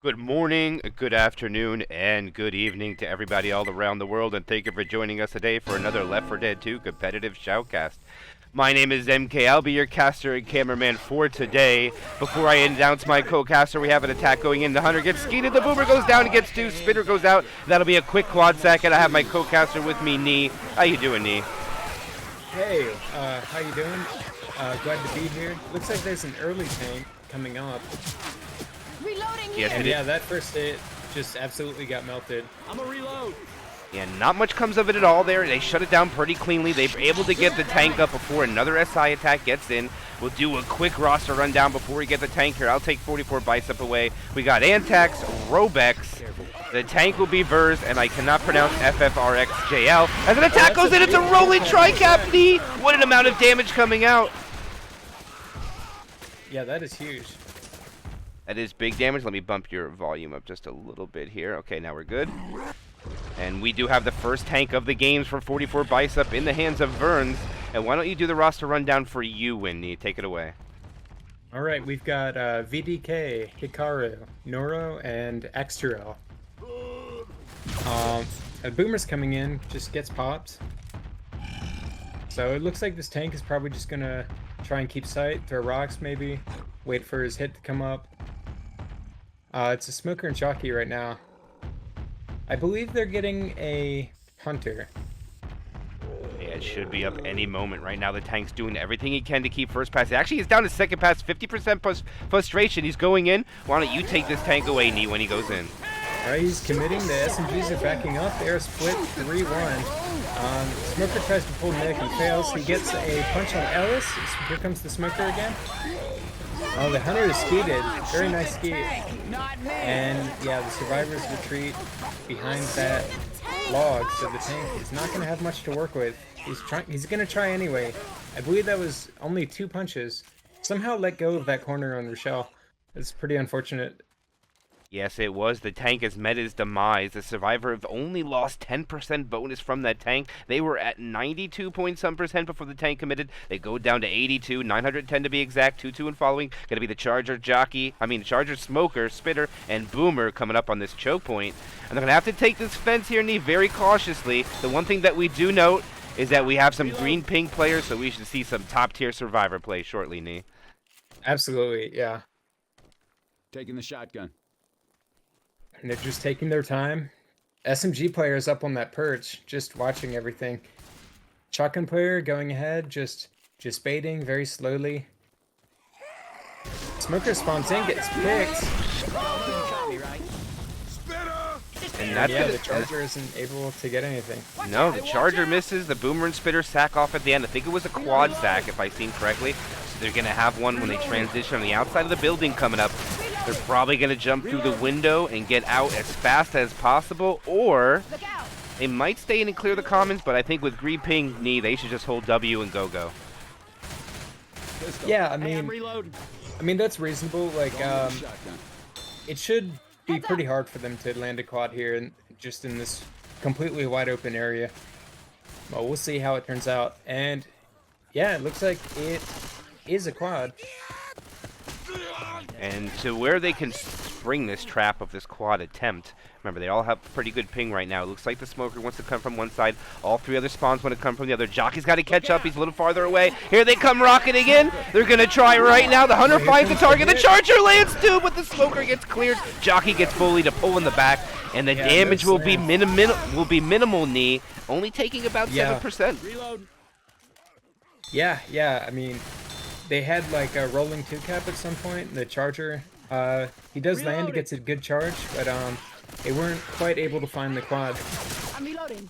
Good morning, good afternoon, and good evening to everybody all around the world, and thank you for joining us today for another Left 4 Dead 2 competitive shoutcast. My name is MK. I'll be your caster and cameraman for today. Before I announce my co-caster, we have an attack going in. The hunter gets skeeted, the boomer goes down and gets two, spitter goes out. That'll be a quick quad sack, and I have my co-caster with me, Nee. How you doing, Nee? Hey, how you doing? Glad to be here. Looks like there's an early tank coming up. Reloading Yes, here. it And yeah, is. that first hit just absolutely got melted. I'm a reload. Yeah, not much comes of it at all there. They shut it down pretty cleanly. They're able to get the tank up before another SI attack gets in. We'll do a quick roster rundown before we get the tank here. I'll take 44 Bicep away. We got Antax, Robex. The tank will be Vers, and I cannot pronounce FFRXJL. As an attack goes in, it's a rolling tri-cap knee. What an amount of damage coming out. Yeah, that is huge. That is big damage. Let me bump your volume up just a little bit here. Okay, now we're good. And we do have the first tank of the games for 44 Bicep in the hands of Verns. And why don't you do the roster rundown for Uwin? Take it away. All right, we've got VDK, Hikaru, Noro, and Xturel. A boomer's coming in, just gets popped. So it looks like this tank is probably just gonna try and keep sight, throw rocks maybe, wait for his hit to come up. It's a smoker and jockey right now. I believe they're getting a hunter. Yeah, it should be up any moment right now. The tank's doing everything he can to keep first pass. Actually, he's down to second pass, 50% frustration. He's going in. Why don't you take this tank away, Nee, when he goes in? All right, he's committing. The SMGs are backing up. They're split 3-1. Smoker tries to pull Nick and fails. He gets a punch on Ellis. Here comes the Smoker again. Oh, the Hunter is skeeted. Very nice skeet. And yeah, the survivors retreat behind that log, so the tank is not going to have much to work with. He's going to try anyway. I believe that was only 2 punches. Somehow let go of that corner on Rochelle. It's pretty unfortunate. Yes, it was. The tank has met his demise. The survivor have only lost 10% bonus from that tank. They were at 92 point some percent before the tank committed. They go down to 82, 910 to be exact, 2-2 and following. Gonna be the Charger Charger Smoker, Spitter, and Boomer coming up on this choke point. And they're gonna have to take this fence here, Nee, very cautiously. The one thing that we do note is that we have some green-pink players, so we should see some top-tier survivor play shortly, Nee. Absolutely, yeah. Taking the shotgun. And they're just taking their time. SMG player is up on that perch, just watching everything. Shotgun player going ahead, just baiting very slowly. Smoker spawns in, gets picked. And that's Yeah, it. the Charger isn't able to get anything. No, the Charger misses. The Boomer and Spitter sack off at the end. I think it was a quad sack, if I seen correctly. So they're going to have one when they transition on the outside of the building coming up. They're probably going to jump through the window and get out as fast as possible, or they might stay in and clear the commons, but I think with Green Ping Nee, they should just hold W and go. Yeah, I mean that's reasonable. Like, it should be pretty hard for them to land a quad here, and just in this completely wide open area. Well, we'll see how it turns out. And yeah, it looks like it is a quad. And to where they can spring this trap of this quad attempt, remember, they all have pretty good ping right now. It looks like the Smoker wants to come from one side. All 3 other spawns want to come from the other. Jockey's got to catch up. He's a little farther away. Here they come rocketing in. They're going to try right now. The Hunter finds the target. The Charger lands too, but the Smoker gets cleared. Jockey gets bullied to pull in the back. And the damage will be minimal, Nee. Only taking about 7%. Reload. Yeah, I mean, they had like a rolling 2-cap at some point. The Charger, he does land, he gets a good charge, but they weren't quite able to find the quad. I'm reloading.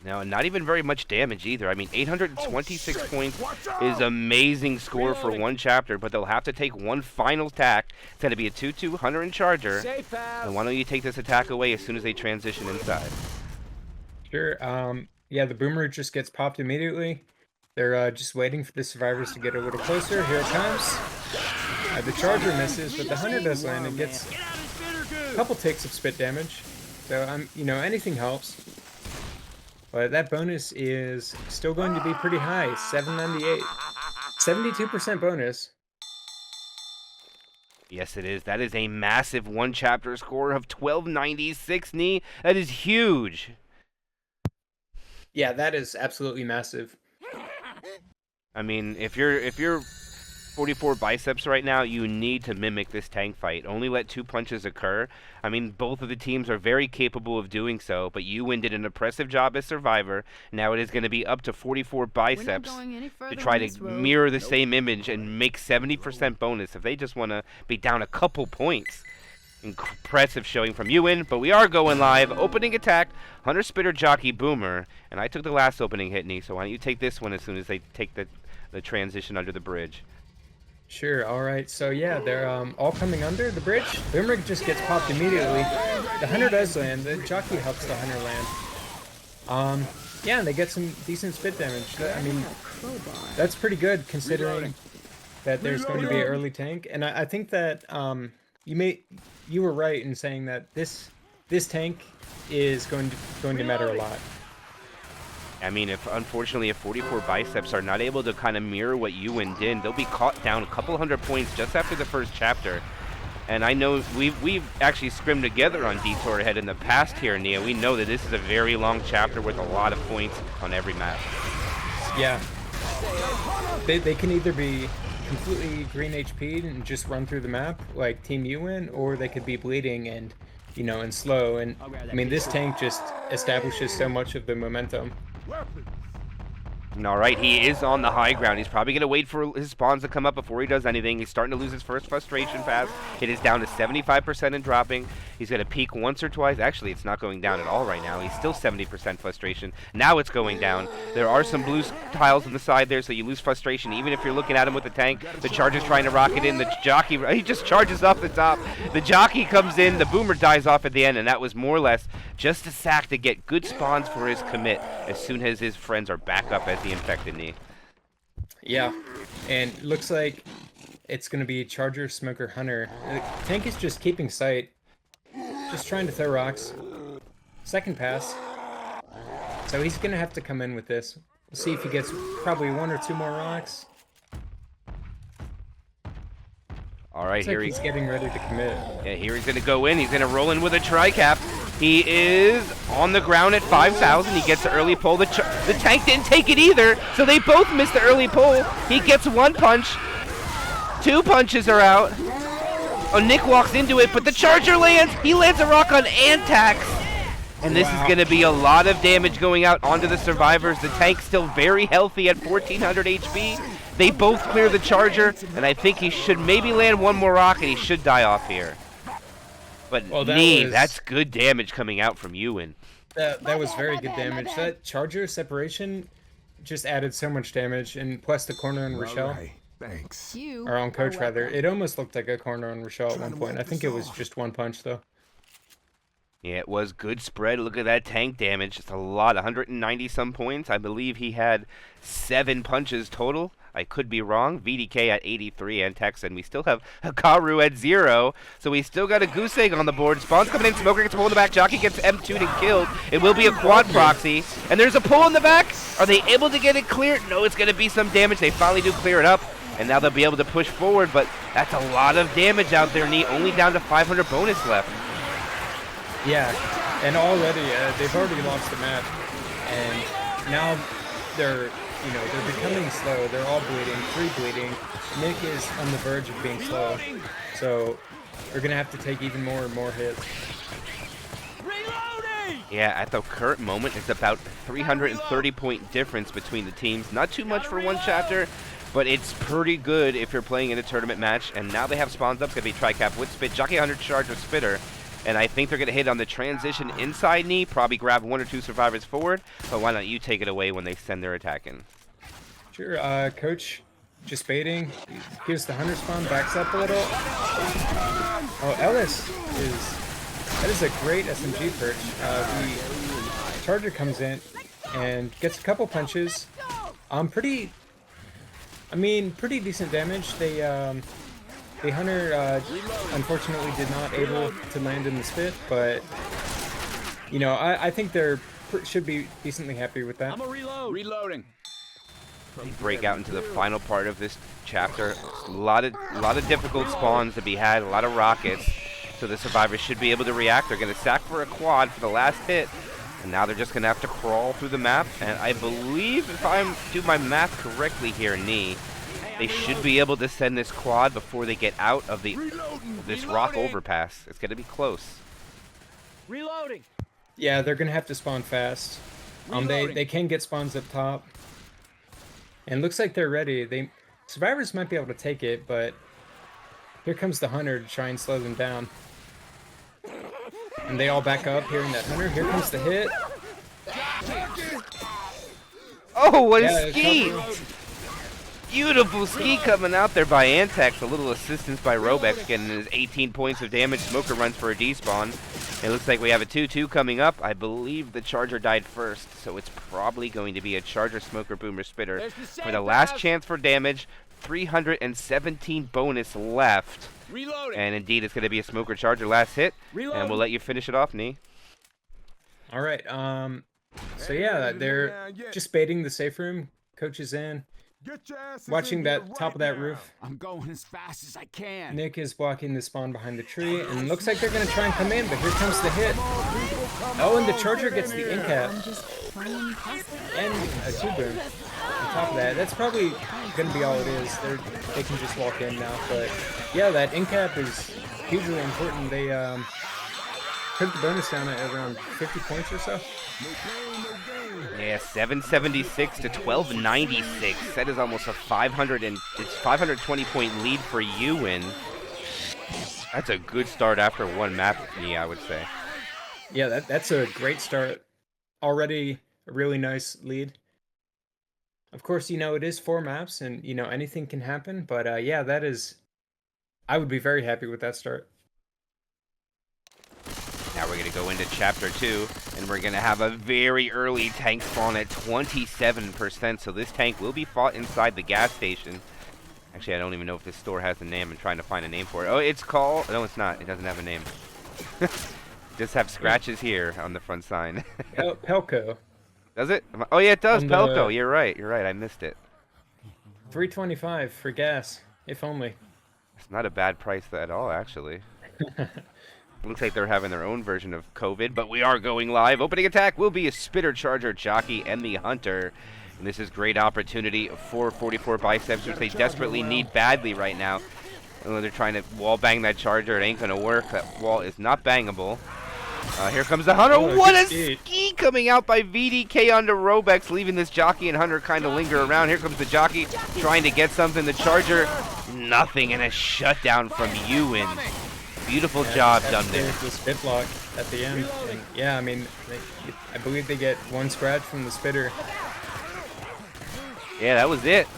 Now, not even very much damage either. I mean, 826 points is amazing score for one chapter, but they'll have to take one final attack. It's going to be a 2-2 Hunter and Charger. Safe pass. And why don't you take this attack away as soon as they transition inside? Sure, yeah, the Boomer just gets popped immediately. They're just waiting for the survivors to get a little closer. Here it comes. The Charger misses, but the Hunter does land and gets a couple ticks of spit damage. So, anything helps. But that bonus is still going to be pretty high, 798. 72% bonus. Yes, it is. That is a massive one chapter score of 1296 knee. That is huge. Yeah, that is absolutely massive. I mean, if you're 44 biceps right now, you need to mimic this tank fight. Only let 2 punches occur. I mean, both of the teams are very capable of doing so, but Uwin did an impressive job as survivor. Now it is going to be up to 44 biceps to try to mirror the same image and make 70% bonus if they just want to be down a couple points. Impressive showing from Uwin, but we are going live. Opening attack, Hunter Spitter, Jockey, Boomer, and I took the last opening hit, knee, so why don't you take this one as soon as they take the transition under the bridge. Sure, alright, so yeah, they're all coming under the bridge. Boomer just gets popped immediately. The Hunter does land, the Jockey helps the Hunter land. Yeah, and they get some decent spit damage. I mean, that's pretty good considering that there's going to be an early tank. And I think that you were right in saying that this tank is going to matter a lot. I mean, unfortunately, if 44 biceps are not able to kind of mirror what Uwin did, they'll be caught down a couple hundred points just after the first chapter. And I know we've actually scrimmed together on Detour Ahead in the past here, Nia. We know that this is a very long chapter with a lot of points on every map. Yeah. They can either be completely green HP and just run through the map like Team Uwin, or they could be bleeding and, and slow. And I mean, this tank just establishes so much of the momentum. All right, he is on the high ground. He's probably going to wait for his spawns to come up before he does anything. He's starting to lose his first frustration pass. It is down to 75% and dropping. He's going to peak once or twice. Actually, it's not going down at all right now. He's still 70% frustration. Now it's going down. There are some blue tiles on the side there, so you lose frustration even if you're looking at him with the tank. The Charger's trying to rocket in. The Jockey, he just charges off the top. The Jockey comes in. The Boomer dies off at the end, and that was more or less just a sack to get good spawns for his commit as soon as his friends are back up as the infected knee. Yeah, and looks like it's going to be Charger, Smoker, Hunter. The tank is just keeping sight, just trying to throw rocks. Second pass. So he's going to have to come in with this. We'll see if he gets probably 1 or 2 more rocks. All right, here he's getting ready to commit. Yeah, here he's going to go in. He's going to roll in with a tri-cap. He is on the ground at 5,000. He gets the early pull. The tank didn't take it either, so they both missed the early pull. He gets 1 punch. 2 punches are out. Oh, Nick walks into it, but the Charger lands. He lands a rock on Antax. And this is going to be a lot of damage going out onto the survivors. The tank's still very healthy at 1,400 HP. They both clear the Charger, and I think he should maybe land 1 more rock, and he should die off here. But that's good damage coming out from Uwin. That was very good damage. That Charger separation just added so much damage, and plus the corner on Rochelle. Right. Thanks. Or on Coach, rather. It almost looked like a corner on Rochelle at one point. I think it was just 1 punch, though. Yeah, it was good spread. Look at that tank damage. Just a lot, 190 some points. I believe he had 7 punches total. I could be wrong. VDK at 83 and Tex, and we still have Hikaru at 0. So we still got a goose egg on the board. Spawn's coming in. Smoker gets a pull in the back. Jockey gets M2'd and killed. It will be a quad proxy. And there's a pull in the back. Are they able to get it cleared? No, it's going to be some damage. They finally do clear it up. And now they'll be able to push forward. But that's a lot of damage out there. Only down to 500 bonus left. Yeah, and already they've already lost the map, and now they're becoming slow. They're all bleeding, 3 bleeding. Nick is on the verge of being slow, so they're gonna have to take even more and more hits. Yeah, at the current moment, it's about 330 point difference between the teams. Not too much for one chapter, but it's pretty good if you're playing in a tournament match. And now they have spawns up. It's gonna be tri-cap with spit, Jockey 100 charge with spitter. And I think they're going to hit on the transition inside knee, probably grab 1 or 2 survivors forward. But why not you take it away when they send their attack in? Sure, Coach, just baiting. Gives the Hunter spawn, backs up a little. Oh, Ellis that is a great SMG perch. The Charger comes in and gets a couple punches. Pretty decent damage. The Hunter, unfortunately, did not able to land in the spit, but, I think they're should be decently happy with that. I'm a reloading. We break out into the final part of this chapter. A lot of difficult spawns to be had, a lot of rockets. So the survivors should be able to react. They're going to sack for a quad for the last hit. And now they're just going to have to crawl through the map. And I believe, if I do my math correctly here, Nee, they should be able to send this quad before they get out of this rock overpass. It's going to be close. Reloading. Yeah, they're gonna have to spawn fast. They can get spawns up top. And looks like they're ready. Survivors might be able to take it, but here comes the hunter to try and slow them down. And they all back up, hearing that hunter. Here comes the hit. Oh, what a ski! Beautiful ski coming out there by Antex. A little assistance by Robex getting his 18 points of damage. Smoker runs for a despawn. It looks like we have a 2-2 coming up. I believe the Charger died first, so it's probably going to be a Charger Smoker Boomer Spitter for the last chance for damage. 317 bonus left. Reloading. And indeed, it's going to be a Smoker Charger last hit. Reloading. And we'll let you finish it off, Nee. All right. So yeah, they're just baiting the safe room. Coach is in. Watching that top of that roof. I'm going as fast as I can. Nick is blocking the spawn behind the tree, and looks like they're gonna try and come in, but here comes the hit. Oh, and the Charger gets the in cap. And a 2-boom on top of that. That's probably gonna be all it is. They can just walk in now, but yeah, that in cap is hugely important. They took the bonus down at around 50 points or so. Yeah, 776 to 1296. That is almost a 520 point lead for Uwin. That's a good start after one map, Nee, I would say. Yeah, that's a great start. Already a really nice lead. Of course, it is 4 maps, and anything can happen. But yeah, I would be very happy with that start. Now we're going to go into Chapter 2, and we're going to have a very early tank spawn at 27%, so this tank will be fought inside the gas station. Actually, I don't even know if this store has a name. I'm trying to find a name for it. Oh, it's called... No, it's not. It doesn't have a name. Just have scratches here on the front sign. Pelco. Does it? Oh, yeah, it does. On Pelco. You're right. You're right. I missed it. $3.25 for gas, if only. It's not a bad price at all, actually. Looks like they're having their own version of COVID, but we are going live. Opening attack will be a Spitter, Charger, Jockey, and the Hunter. And this is great opportunity for 44 Biceps, which they desperately need badly right now. They're trying to wall bang that Charger. It ain't going to work. That wall is not bangable. Here comes the Hunter. Oh, what a ski coming out by VDK onto Robex, leaving this Jockey and Hunter kind of linger around. Here comes the Jockey trying to get something. The Charger, nothing, and a shutdown from Uwin. Beautiful job done there. There's the spit block at the end. And yeah, I mean, I believe they get 1 scratch from the Spitter. Yeah, that was it.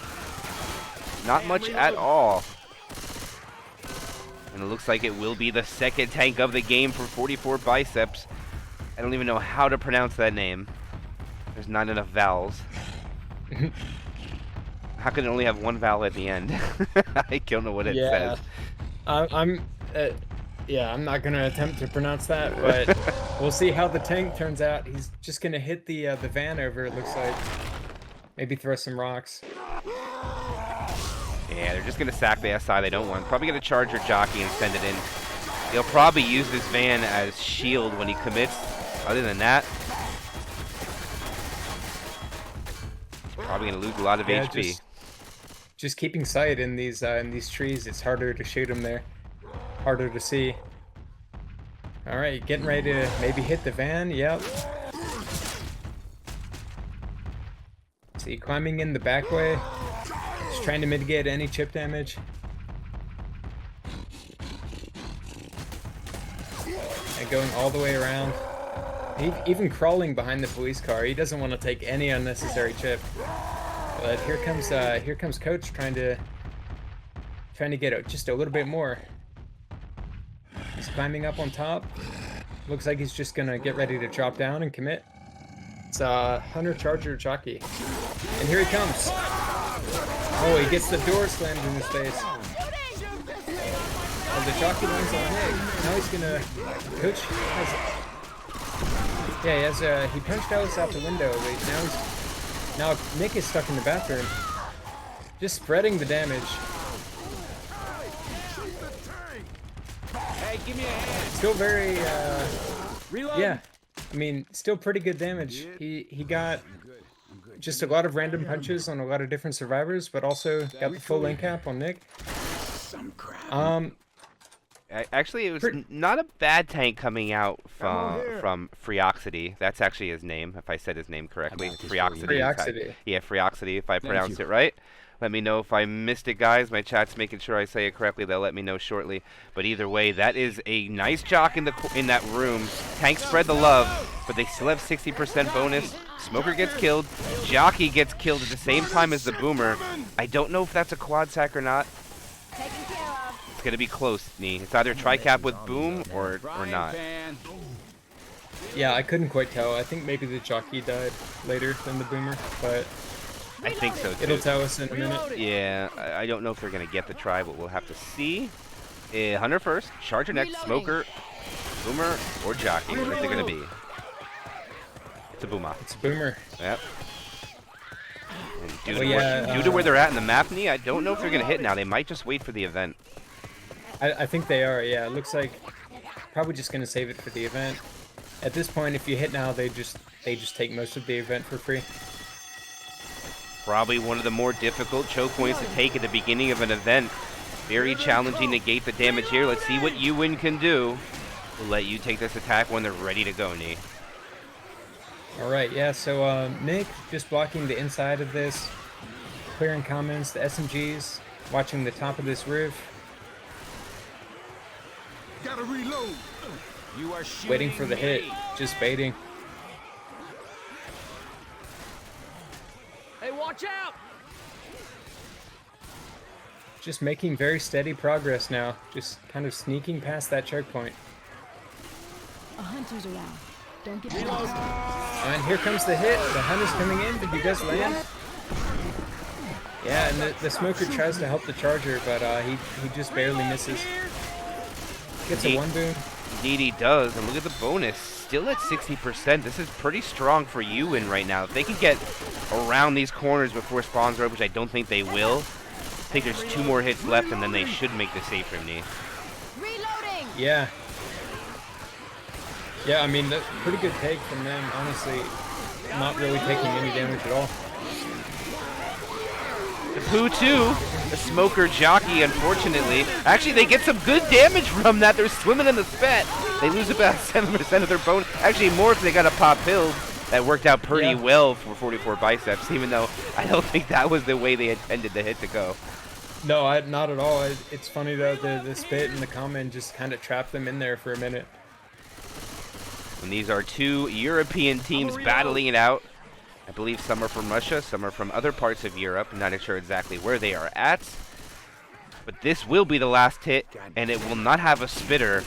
Not much at all. And it looks like it will be the second tank of the game for 44 Biceps. I don't even know how to pronounce that name. There's not enough vowels. How can it only have 1 vowel at the end? I don't know what it says. I'm not gonna attempt to pronounce that, but we'll see how the tank turns out. He's just gonna hit the van over, it looks like. Maybe throw some rocks. Yeah, they're just gonna sack the SI they don't want. Probably gonna charge your Jockey and send it in. He'll probably use this van as shield when he commits. Other than that, he's probably gonna lose a lot of HP. Just keeping sight in these trees. It's harder to shoot him there. Harder to see. All right, getting ready to maybe hit the van. Yep. See, climbing in the back way. Just trying to mitigate any chip damage. And going all the way around. Even crawling behind the police car. He doesn't want to take any unnecessary chip. But here comes Coach trying to get just a little bit more. He's climbing up on top. Looks like he's just gonna get ready to drop down and commit. It's Hunter, Charger, Jockey. And here he comes. Oh, he gets the door slammed in his face. Oh, the Jockey lands on Nick. Now he's gonna... Coach has... Yeah, he punched Alice out the window, but now Nick is stuck in the bathroom. Just spreading the damage. Hey, give me a hand. Still very, Reload. yeah. I mean, still pretty good damage. He got just a lot of random punches on a lot of different survivors, but also got the full link cap on Nick. Actually, it was not a bad tank coming out from Freoxity. That's actually his name, if I said his name correctly. Freoxity. Freoxity. Yeah, Freoxity, if I pronounced it right. Let me know if I missed it, guys. My chat's making sure I say it correctly. They'll let me know shortly. But either way, that is a nice jock in that room. Tank spread the love, but they still have 60% bonus. Smoker gets killed. Jockey gets killed at the same time as the Boomer. I don't know if that's a quad sack or not. It's going to be close, Nee. It's either tri-cap with Boom or not. Yeah, I couldn't quite tell. I think maybe the jockey died later than the Boomer, but I think so, too. It'll tell us in a minute. Yeah, I don't know if they're going to get the try, but we'll have to see. Hunter first, Charger next, Smoker, Boomer, or Jockey. What is it going to be? It's a Boomer. It's a Boomer. Yep. Due to where they're at in the map, Nee, I don't know if they're going to hit now. They might just wait for the event. I think they are, yeah. It looks like probably just going to save it for the event. At this point, if you hit now, they just take most of the event for free. Probably one of the more difficult choke points to take at the beginning of an event. Very challenging to gate the damage here. Let's see what Uwin can do. We'll let you take this attack when they're ready to go, Nee. All right, yeah, so Nick just blocking the inside of this, clearing comments, the SMGs, watching the top of this roof. Gotta reload. You are waiting for the hit, just baiting. Hey, watch out! Just making very steady progress now, just kind of sneaking past that choke point. A hunter's around. Don't get And here comes the hit. The hunter's coming in. Did you guys land? Yeah, and the smoker tries to help the charger, but he just barely misses. Gets a one boom. Indeed he does, and look at the bonus. Still at 60%. This is pretty strong for Uwin right now. If they can get around these corners before spawns are, which I don't think they will, I think there's 2 more hits left, and then they should make the safe room, Nee. Reloading. Yeah. Yeah, I mean, that's a pretty good take from them, honestly. Not really taking any damage at all. The Poo 2, the Smoker Jockey, unfortunately. Actually, they get some good damage from that. They're swimming in the spet. They lose about 7% of their bonus. Actually, more if they got a pop pill. That worked out pretty well for 44 Biceps, even though I don't think that was the way they intended the hit to go. No, not at all. It's funny, though, the spit and the comment just kind of trapped them in there for a minute. And these are 2 European teams battling it out. I believe some are from Russia, some are from other parts of Europe. I'm not sure exactly where they are at. But this will be the last hit, and it will not have a spitter.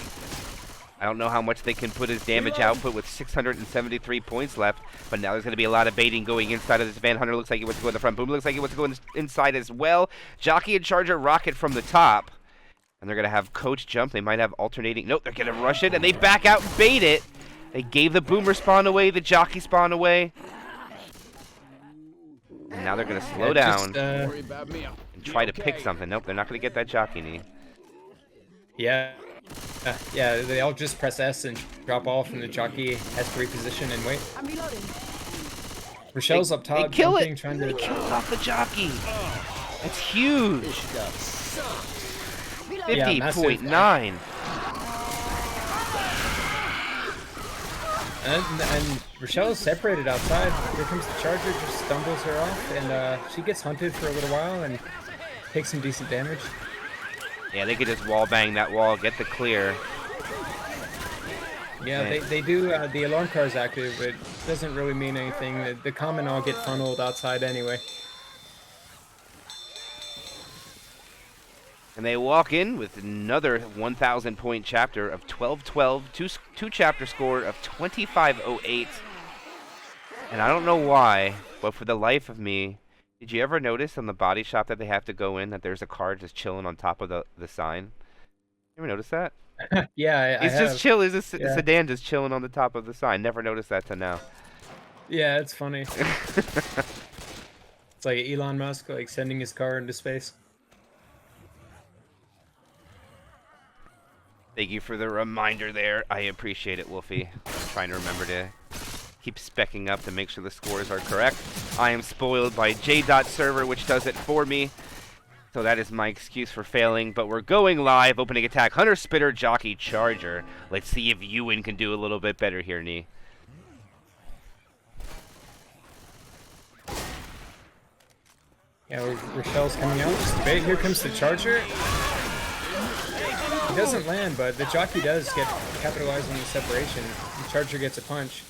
I don't know how much they can put as damage output with 673 points left, but now there's going to be a lot of baiting going inside of this van. Hunter looks like he wants to go in the front. Boom looks like he wants to go inside as well. Jockey and Charger rocket from the top. And they're going to have Coach jump. They might have alternating. Nope, they're going to rush it, and they back out and bait it. They gave the Boomer spawn away, the Jockey spawn away. And now they're going to slow down and try to pick something. Nope, they're not going to get that Jockey, Nee. Yeah. Yeah, they all just press S and drop off, and the Jockey has to reposition and wait. I'm reloading. Rochelle's up top. They kill it. Trying They kill it off the Jockey. That's huge. 50.9. And Rochelle's separated outside. Here comes the Charger, just stumbles her off, and she gets hunted for a little while and takes some decent damage. Yeah, they could just wall bang that wall, get the clear. Yeah, they do. The alarm car is active, but it doesn't really mean anything. The common all get funneled outside anyway. And they walk in with another 1,000 point chapter of 12-12, two chapter score of 25.08. And I don't know why, but for the life of me, did you ever notice on the body shop that they have to go in that there's a car just chilling on top of the sign? You ever notice that? Yeah, I It's have. just chill. It's a sedan just chilling on the top of the sign. Never noticed that till now. Yeah, it's funny. It's like Elon Musk like sending his car into space. Thank you for the reminder there. I appreciate it, Wolfie. Trying to remember to keep specking up to make sure the scores are correct. I am spoiled by J. Server, which does it for me. So that is my excuse for failing. But we're going live. Opening attack. Hunter, Spitter, Jockey, Charger. Let's see if Uwin can do a little bit better here, Nee. Yeah, Rochelle's coming out. Just a bait. Here comes the Charger. He doesn't land, but the Jockey does get capitalized on the separation. The Charger gets a punch.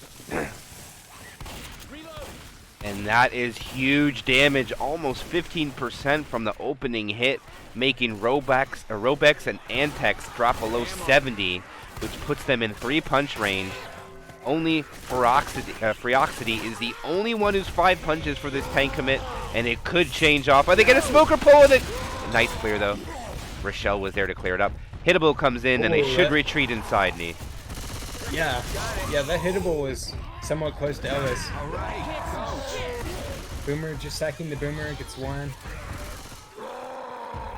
And that is huge damage, almost 15% from the opening hit, making Robex and Antex drop below 70, which puts them in 3-punch range. Only Freoxity is the only one who's 5 punches for this tank commit, and it could change off. But they get a smoker pull with it. Nice clear, though. Rochelle was there to clear it up. Hittable comes in, and they should retreat inside, Nee. Yeah, that hittable was somewhat close to Ellis. Boomer just sacking the Boomer, gets one.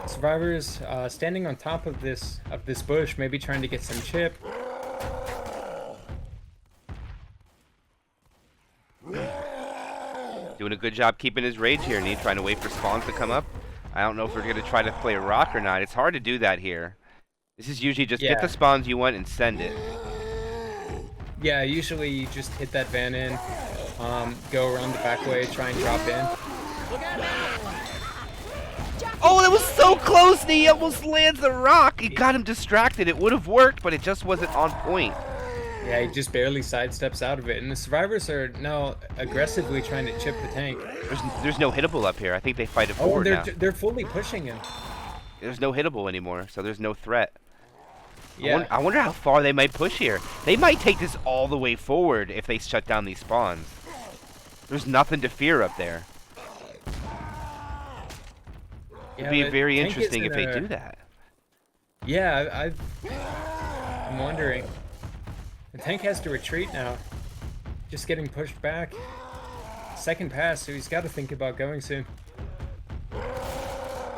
Survivors standing on top of this bush, maybe trying to get some chip. Doing a good job keeping his rage here, Nee, trying to wait for spawns to come up. I don't know if we're going to try to play rock or not. It's hard to do that here. This is usually just get the spawns you want and send it. Yeah, usually you just hit that van in, go around the back way, try and drop in. Oh, that was so close! He almost lands the rock. It got him distracted. It would have worked, but it just wasn't on point. Yeah, he just barely sidesteps out of it. And the survivors are now aggressively trying to chip the tank. There's no hittable up here. I think they fight it forward now. They're fully pushing him. There's no hittable anymore, so there's no threat. Yeah. I wonder how far they might push here. They might take this all the way forward if they shut down these spawns. There's nothing to fear up there. It'd be very interesting if they do that. Yeah, I'm wondering. The tank has to retreat now. Just getting pushed back. Second pass, so he's got to think about going soon.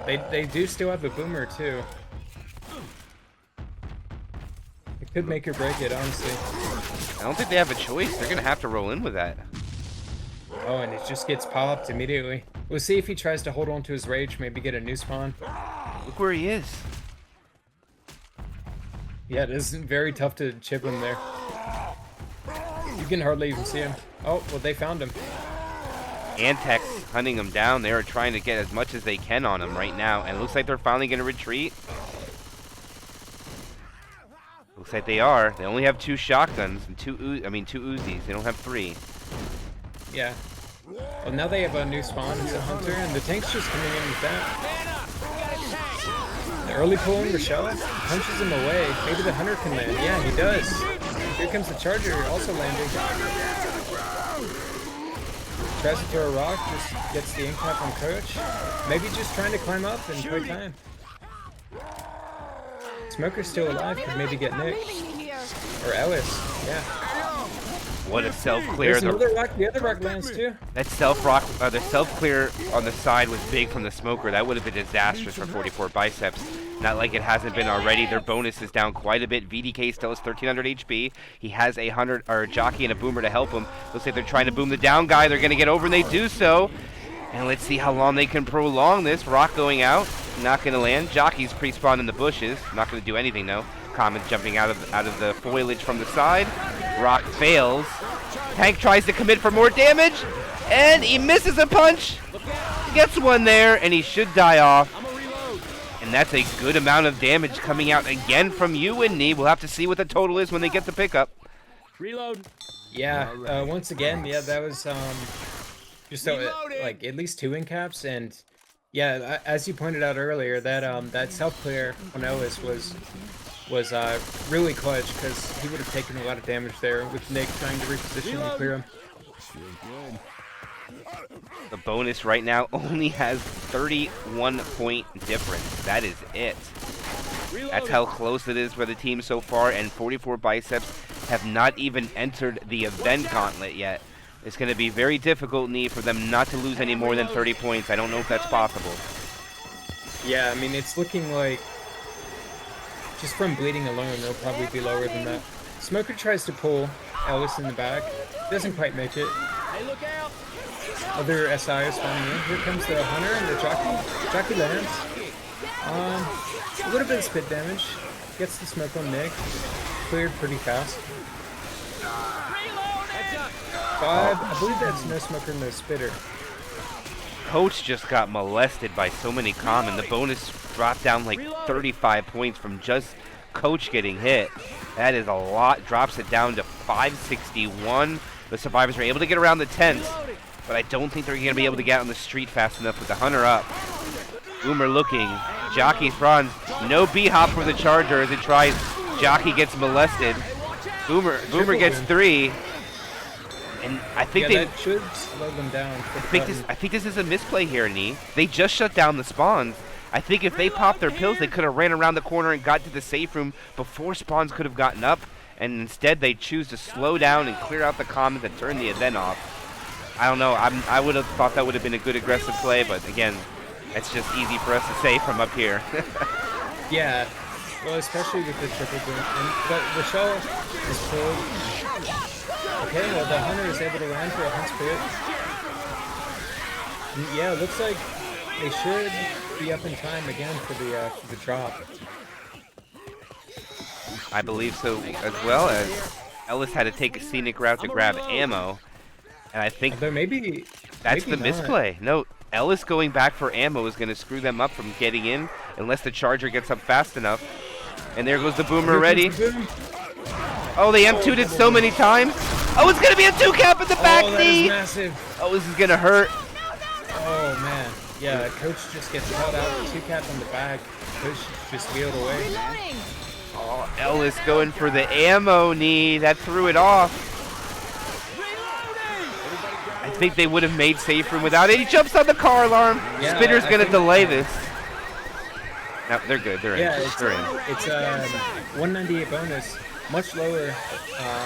They do still have a Boomer too. It could make or break it, honestly. I don't think they have a choice. They're gonna have to roll in with that. Oh, and it just gets popped immediately. We'll see if he tries to hold on to his rage, maybe get a new spawn. Look where he is. Yeah, it is very tough to chip him there. You can hardly even see him. Oh, well, they found him. Antex hunting him down. They are trying to get as much as they can on him right now, and it looks like they're finally going to retreat. Looks like they are. They only have 2 shotguns and 2 Uzis. They don't have 3. Yeah. Well, now they have a new spawn. It's a Hunter, and the tank's just coming in with that. The early pull in Rochelle punches him away. Maybe the Hunter can land. Yeah, he does. Here comes the Charger, also landing. Tries to throw a rock, just gets the incap on Coach. Maybe just trying to climb up and play time. Smoker's still alive, could maybe get Nick. Or Ellis, yeah. What a self-clear. The other rock lands too. That the self-clear on the side was big from the smoker. That would have been disastrous for 44 Biceps. Not like it hasn't been already. Their bonus is down quite a bit. VDK still has 1300 HP. He has a Jockey and a Boomer to help him. Looks like they're trying to boom the down guy. They're going to get over, and they do so. And let's see how long they can prolong this. Rock going out. Not going to land. Jockey's pre-spawned in the bushes. Not going to do anything, though. Comet jumping out of the foliage from the side. Rock fails. Tank tries to commit for more damage, and he misses a punch. Gets one there, and he should die off. And that's a good amount of damage coming out again from Uwin. We'll have to see what the total is when they get the pickup. Reload. Yeah, once again, yeah, that was just like at least 2 incaps, and yeah, as you pointed out earlier, that self clear on Ellis was really clutch, because he would have taken a lot of damage there with Nick trying to reposition and clear him. The bonus right now only has 31-point difference. That is it. That's how close it is for the team so far, and 44 Biceps have not even entered the event gauntlet yet. It's going to be very difficult, Nee, for them not to lose any more than 30 points. I don't know if that's possible. Yeah, I mean, it's looking like just from bleeding alone, they'll probably be lower than that. Smoker tries to pull Ellis in the back. Doesn't quite make it. Hey, look out! Other SI is spawning in. Here comes the Hunter and the Jockey. Jockey lands. A little bit of spit damage. Gets the smoke on Nick. Cleared pretty fast. Heads up! 5. I believe that's no smoker, no spitter. Coach just got molested by so many common. The bonus dropped down like 35 points from just Coach getting hit. That is a lot. Drops it down to 561. The survivors are able to get around the tents, but I don't think they're going to be able to get on the street fast enough with the Hunter up. Boomer looking. Jockey's bronze. No B-hop for the Charger as it tries. Jockey gets molested. Boomer gets 3. And I think that should slow them down. I think this is a misplay here, Nee. They just shut down the spawns. I think if they popped their pills, they could have ran around the corner and got to the safe room before spawns could have gotten up. And instead, they choose to slow down and clear out the commons and turn the event off. I don't know. I would have thought that would have been a good aggressive play, but again, it's just easy for us to say from up here. Yeah. Well, especially with the triple boom. But Rochelle is pulled. Okay, well, the Hunter is able to land for a Hunt Spirit. And yeah, it looks like they should be up in time again for the drop. I believe so, as well as Ellis had to take a scenic route to grab ammo. And I think Although maybe that's maybe the misplay. No, Ellis going back for ammo is going to screw them up from getting in unless the Charger gets up fast enough. And there goes the Boomer ready. Oh, they M2'd it so many times. Oh, it's going to be a 2-cap in the back knee. Massive. Oh, this is going to hurt. Oh, man. Yeah, Coach just gets called out. 2-cap on the back. Coach just wheeled away. Reloading. Oh, Ellis going for the ammo knee. That threw it off. I think they would have made safe room without it. He jumps on the car alarm. Yeah, Spitter's I going to think- delay this. No, they're good. They're Yeah, in. They're in. it's 198 bonus. Much lower,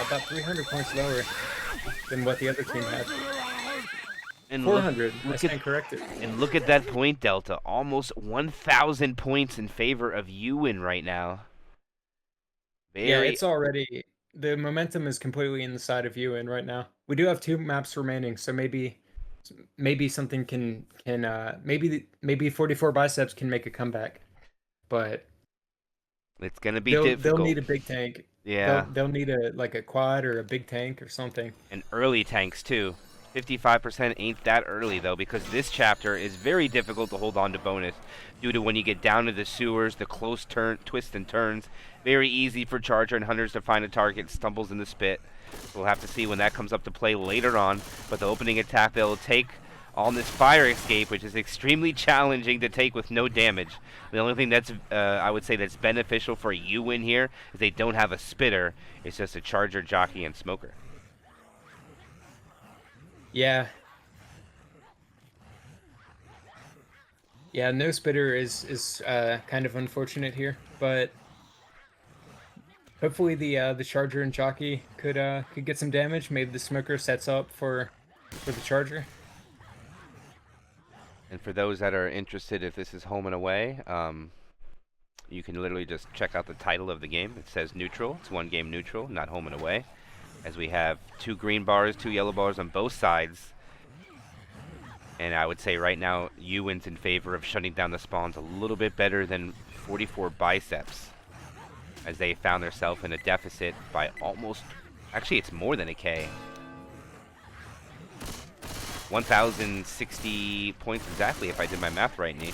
about 300 points lower than what the other team had. And 400, I look stand at, corrected. and look at that point delta. Almost 1,000 points in favor of Uwin right now. Yeah, it's already, the momentum is completely in the side of Uwin right now. We do have 2 maps remaining, so maybe something can maybe 44 Biceps can make a comeback. But It's going to be they'll difficult. need a big tank. Yeah. They'll need a quad or a big tank or something. And early tanks, too. 55% ain't that early, though, because this chapter is very difficult to hold on to bonus due to when you get down to the sewers, the close twists and turns. Very easy for Charger and Hunters to find a target, stumbles in the spit. We'll have to see when that comes up to play later on. But the opening attack they'll take on this fire escape, which is extremely challenging to take with no damage. The only thing that's, I would say, that's beneficial for Uwin here is they don't have a spitter. It's just a Charger, Jockey, and Smoker. Yeah. Yeah, no spitter is kind of unfortunate here, but hopefully the Charger and Jockey could get some damage. Maybe the Smoker sets up for the Charger. And for those that are interested, if this is home and away, you can literally just check out the title of the game. It says neutral. It's 1 game neutral, not home and away. As we have 2 green bars, 2 yellow bars on both sides. And I would say right now, Uwin's in favor of shutting down the spawns a little bit better than 44 Biceps, as they found themselves in a deficit by almost, actually it's more than a K. 1,060 points exactly, if I did my math right, Nate.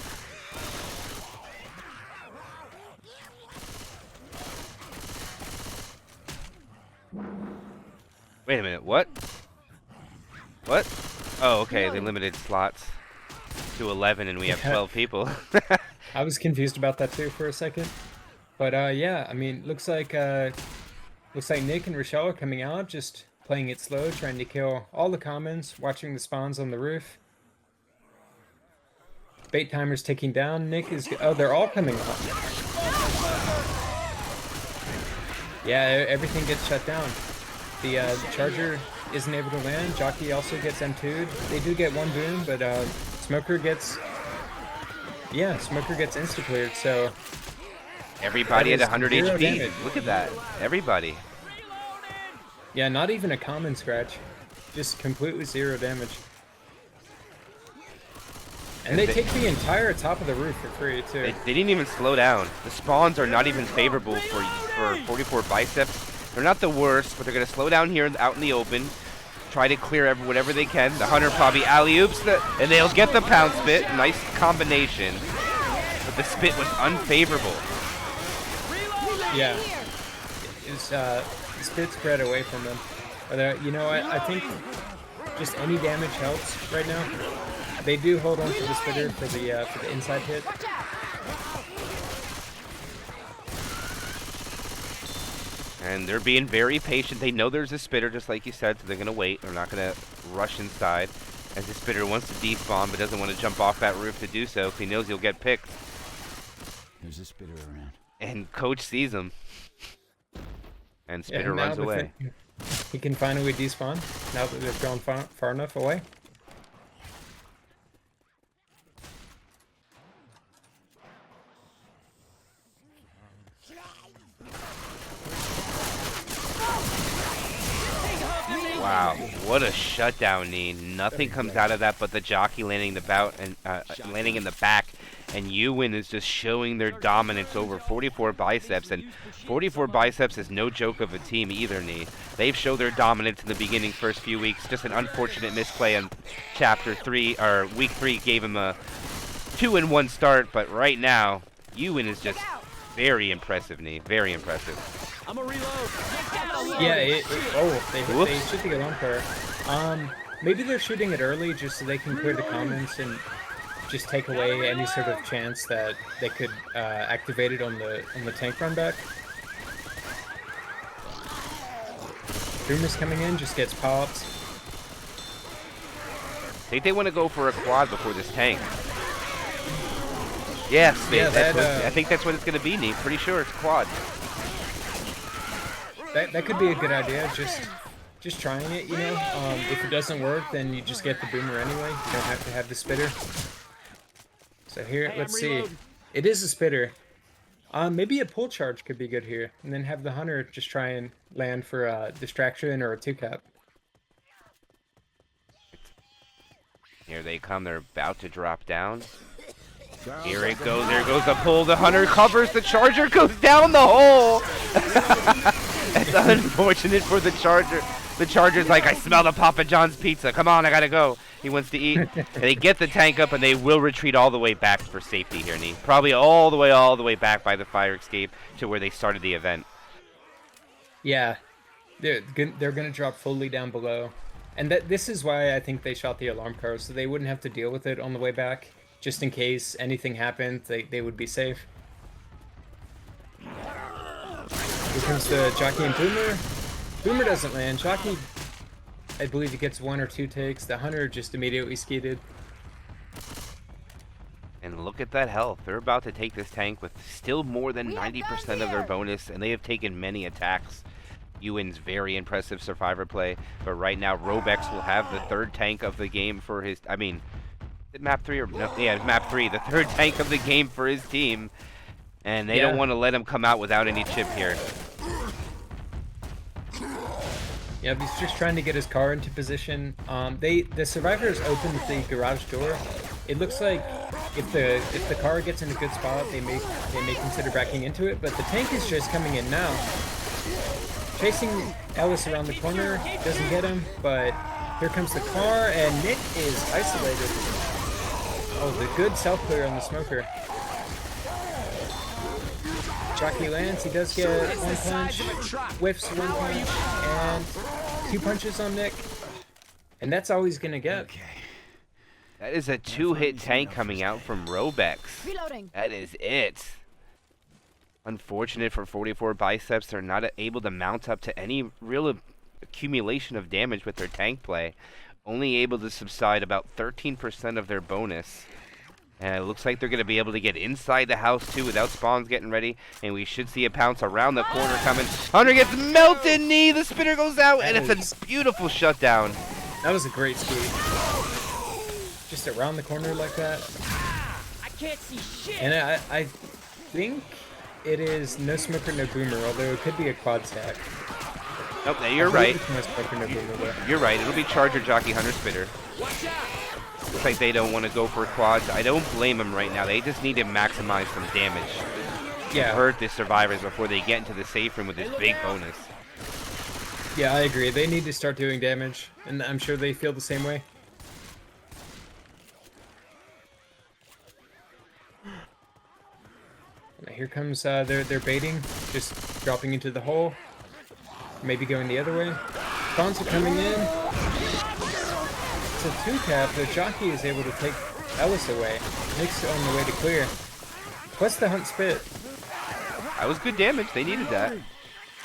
Wait a minute, what? What? Oh, okay, they limited slots to 11 and we have 12 people. I was confused about that too for a second. But yeah, I mean, looks like Nick and Rochelle are coming out, just playing it slow, trying to kill all the commons, watching the spawns on the roof. Bait timer's ticking down. Nick is... Oh, they're all coming out. Yeah, everything gets shut down. The Charger isn't able to land. Jockey also gets M2'd. They do get one boom, but Smoker gets... Yeah, Smoker gets insta-cleared, so... Everybody at 100 HP. Damage. Look at that. Everybody. Yeah, not even a common scratch. Just completely 0 damage. And they take the entire top of the roof for free, too. They didn't even slow down. The spawns are not even favorable for 44 Biceps. They're not the worst, but they're going to slow down here out in the open. Try to clear whatever they can. The Hunter probably alley-oops, and they'll get the pound spit. Nice combination. But the spit was unfavorable. Yeah. It's spit spread away from them. But, you know what? I think just any damage helps right now. They do hold on to the spitter for the inside hit. And they're being very patient. They know there's a spitter, just like you said, so they're going to wait. They're not going to rush inside. As the spitter wants to despawn, but doesn't want to jump off that roof to do so, because he knows he'll get picked. There's a spitter around. And Coach sees him. And spitter runs away. He can finally despawn, now that they've gone far enough away. Wow, what a shutdown knee. Nothing comes out of that but the jockey landing landing in the back. And Uwin is just showing their dominance over 44 Biceps. And 44 Biceps is no joke of a team either, knee. They've showed their dominance in the beginning first few weeks. Just an unfortunate misplay on chapter 3, or week 3 gave him a 2-1 start. But right now, Uwin is just very impressive, knee. Very impressive. I'm a reload. Yeah, they shoot the alarm car. Maybe they're shooting it early just so they can clear the comments and just take away any sort of chance that they could activate it on the tank run back. Boomer's coming in, just gets popped. I think they want to go for a quad before this tank. Yes, I think that's what it's going to be, Nate. Pretty sure it's quad. That could be a good idea. Just trying it, you know. If it doesn't work, then you just get the boomer anyway. You don't have to have the spitter. So here, let's see. It is a spitter. Maybe a pull charge could be good here, and then have the hunter just try and land for a distraction or a 2-cap. Here they come. They're about to drop down. Here it goes. There goes the pull. The hunter covers. The charger goes down the hole. That's unfortunate for the charger. The charger's like, I smell the Papa John's pizza. Come on, I gotta go. He wants to eat. And they get the tank up, and they will retreat all the way back for safety here, Nee. Probably all the way back by the fire escape to where they started the event. Yeah, they're gonna drop fully down below, and this is why I think they shot the alarm car, so they wouldn't have to deal with it on the way back. Just in case anything happened, they would be safe. Here comes the jockey and boomer. Boomer doesn't land. Jockey, I believe he gets 1 or 2 takes. The hunter just immediately skeeted. And look at that health. They're about to take this tank with still more than 90% of their bonus, and they have taken many attacks. Uwin's very impressive survivor play, but right now Robex will have the 3rd tank of the game for his... I mean, is it map 3 or... No, yeah, map 3. The 3rd tank of the game for his team. And they don't want to let him come out without any chip here. Yeah, he's just trying to get his car into position. The survivors opened the garage door. It looks like if the car gets in a good spot, they may consider backing into it. But the tank is just coming in now, chasing Ellis around the corner. Doesn't get him, but here comes the car, and Nick is isolated. Oh, the good self clear on the smoker. Jockey lands, he does get 1 punch, whiffs 1 punch, and 2 punches on Nick. And that's all he's gonna get. Okay. That is a 2-hit tank coming out from Robex. Reloading. That is it. Unfortunate for 44 Biceps, they're not able to mount up to any real accumulation of damage with their tank play. Only able to subside about 13% of their bonus. And it looks like they're going to be able to get inside the house, too, without spawns getting ready. And we should see a pounce around the corner coming. Hunter gets melted knee. The spinner goes out, and it's a beautiful shutdown. That was a great speed. Just around the corner like that. I can't see shit. And I think it is no smoker, no boomer, although it could be a quad stack. Nope, you're right. No smoker, no boomer, though. You're right. It'll be Charger, Jockey, Hunter, Spitter. Watch out. Looks like they don't want to go for quads. I don't blame them right now. They just need to maximize some damage. Yeah. Hurt the survivors before they get into the safe room with this big bonus. Yeah, I agree. They need to start doing damage, and I'm sure they feel the same way. Here comes their baiting, just dropping into the hole. Maybe going the other way. Spawns are coming in. It's a 2-cap. The jockey is able to take Ellis away. Nick's on the way to clear. Plus the hunt spit. That was good damage. They needed that.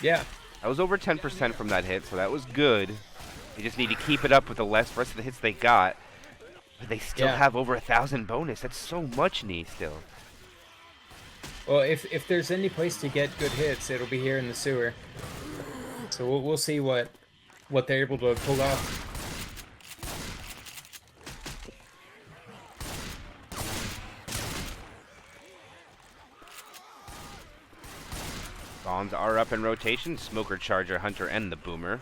Yeah. That was over 10% from that hit, so that was good. They just need to keep it up with the rest of the hits they got. But they still have over 1,000 bonus. That's so much knee still. Well, if there's any place to get good hits, it'll be here in the sewer. So we'll see what they're able to pull off. Spawns are up in rotation. Smoker, Charger, Hunter, and the Boomer.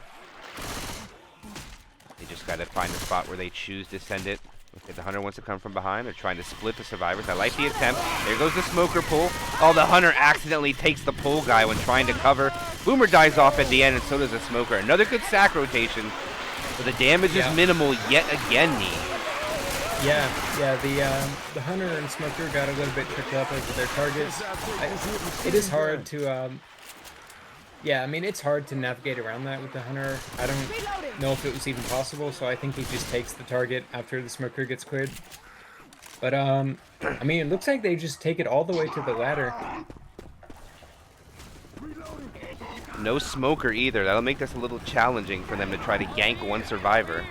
They just got to find a spot where they choose to send it. Okay, the Hunter wants to come from behind. They're trying to split the survivors. I like the attempt. There goes the Smoker pull. Oh, the Hunter accidentally takes the pull guy when trying to cover. Boomer dies off at the end, and so does the Smoker. Another good sack rotation. But the damage is minimal yet again, Nee. Yeah, the Hunter and Smoker got a little bit tripped up over their targets. It is hard to, yeah, I mean, it's hard to navigate around that with the Hunter. I don't know if it was even possible, so I think he just takes the target after the Smoker gets cleared. But, I mean, it looks like they just take it all the way to the ladder. No Smoker either. That'll make this a little challenging for them to try to gank one survivor.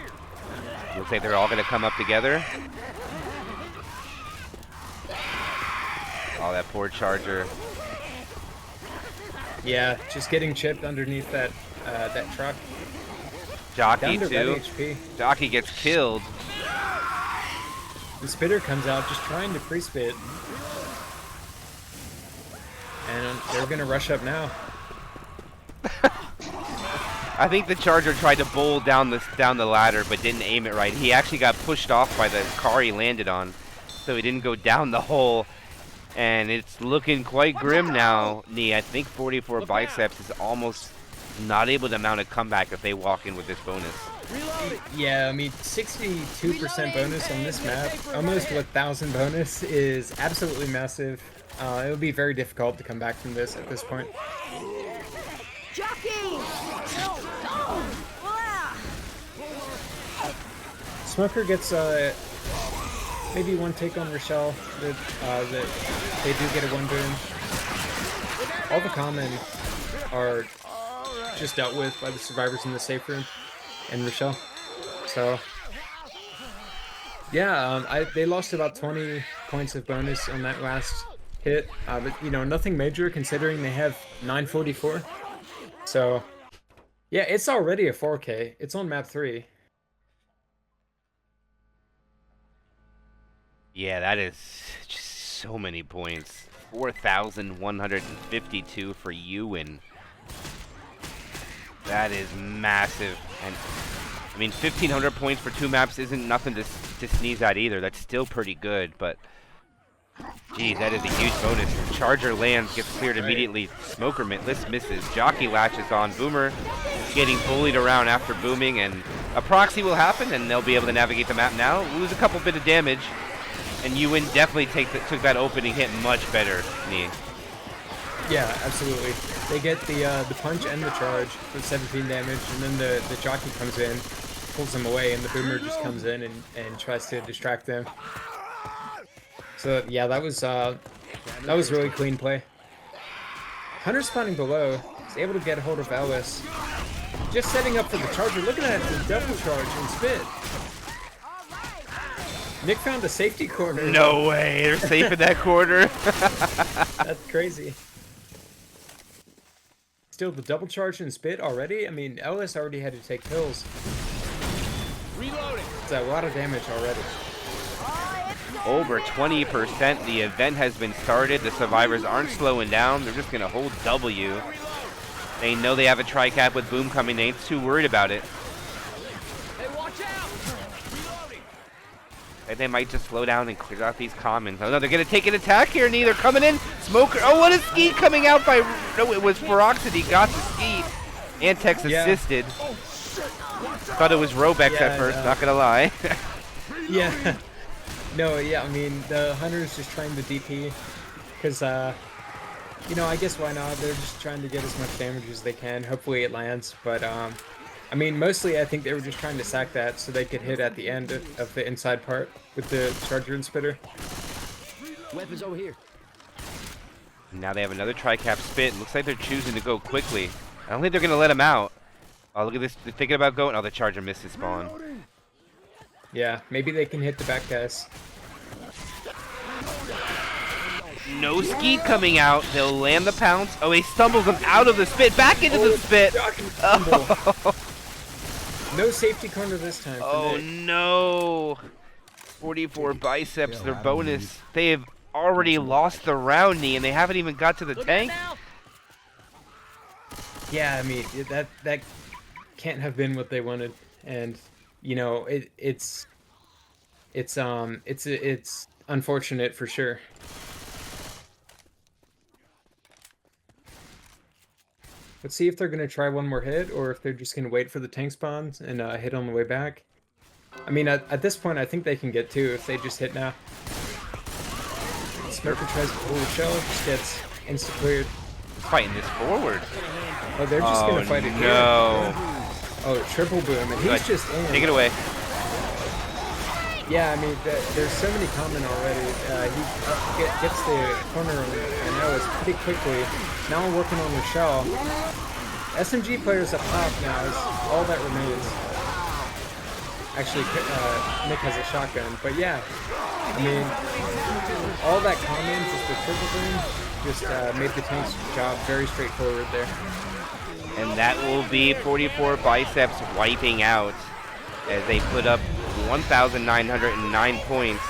Looks like they're all going to come up together. Oh, that poor Charger. Yeah, just getting chipped underneath that that truck. Jockey, Down to too. red HP. Jockey gets killed. The spitter comes out just trying to pre-spit. And they're going to rush up now. I think the Charger tried to bowl down the ladder, but didn't aim it right. He actually got pushed off by the car he landed on, so he didn't go down the hole. And it's looking quite grim now, Nee. I think 44 Biceps is almost not able to mount a comeback if they walk in with this bonus. Yeah, I mean, 62% bonus on this map, almost 1,000 bonus is absolutely massive. It would be very difficult to come back from this at this point. Jockey! Smoker gets maybe one take on Rochelle. That they do get a one boom. All the common are just dealt with by the survivors in the safe room and Rochelle. So yeah, they lost about 20 points of bonus on that last hit, but you know, nothing major considering they have 944. So yeah, it's already a 4K. It's on map 3. Yeah, that is just so many points. 4,152 for Uwin. That is massive. And I mean, 1,500 points for 2 maps isn't nothing to sneeze at either. That's still pretty good, but geez, that is a huge bonus. Charger lands, gets cleared immediately. Smoker misses. Jockey latches on. Boomer getting bullied around after booming, and a proxy will happen, and they'll be able to navigate the map now. Lose a couple bit of damage. And Uwin definitely took that opening hit much better, Nee. Yeah, absolutely. They get the punch and the charge for 17 damage, and then the jockey comes in, pulls them away, and the boomer just comes in and tries to distract them. So yeah, that was really clean play. Hunter spawning below is able to get a hold of Ellis. Just setting up for the charger. Look at that, the double charge and spit. Nick found a safety corner. No way, they're safe in that corner. That's crazy. Still the double charge and spit already? I mean, Ellis already had to take pills. Reloading. It's a lot of damage already. Over 20%. The event has been started. The survivors aren't slowing down. They're just going to hold W. They know they have a tri-cap with Boom coming. They ain't too worried about it. Hey, watch out. Reloading. And they might just slow down and clear out these commons. Oh no, they're going to take an attack here, They're coming in. Smoker. Oh, what a skeet coming out by... No, it was Feroxid. He got the skeet. Antex assisted. Thought it was Robex at first, not going to lie. Yeah. No, yeah, I mean, the Hunter's just trying to DP. Because, you know, I guess why not? They're just trying to get as much damage as they can. Hopefully it lands. But, I mean, mostly I think they were just trying to sack that so they could hit at the end of the inside part with the Charger and Spitter. Weapons over here. Now they have another tri-cap spit. Looks like they're choosing to go quickly. I don't think they're going to let him out. Oh, look at this. They're thinking about going. Oh, the Charger missed his spawn. Yeah, maybe they can hit the back guys. No skeet coming out. They'll land the pounce. Oh, he stumbles him out of the spit. Back into the spit. Oh. No safety corner this time. Oh, no. 44 biceps, their bonus. They have already lost the round knee, and they haven't even got to the tank. Yeah, I mean, that can't have been what they wanted. And, you know, it's unfortunate for sure. Let's see if they're going to try one more hit or if they're just going to wait for the tank spawns and hit on the way back. I mean, at this point, I think they can get two if they just hit now. Smoker tries to pull the shell, just gets insta-cleared. Fighting this forward. Oh, they're just going to fight it here. No. Oh, triple boom, and he's just in. Take it away. Yeah, I mean, there's so many common already. He gets the corner and Ellis pretty quickly. Now we're working on the shell. SMG players up top now is all that remains. Actually, Nick has a shotgun, but yeah. I mean, all that common, just the triple boom, just made the tank's job very straightforward there. And that will be 44 biceps wiping out as they put up 1,909 points.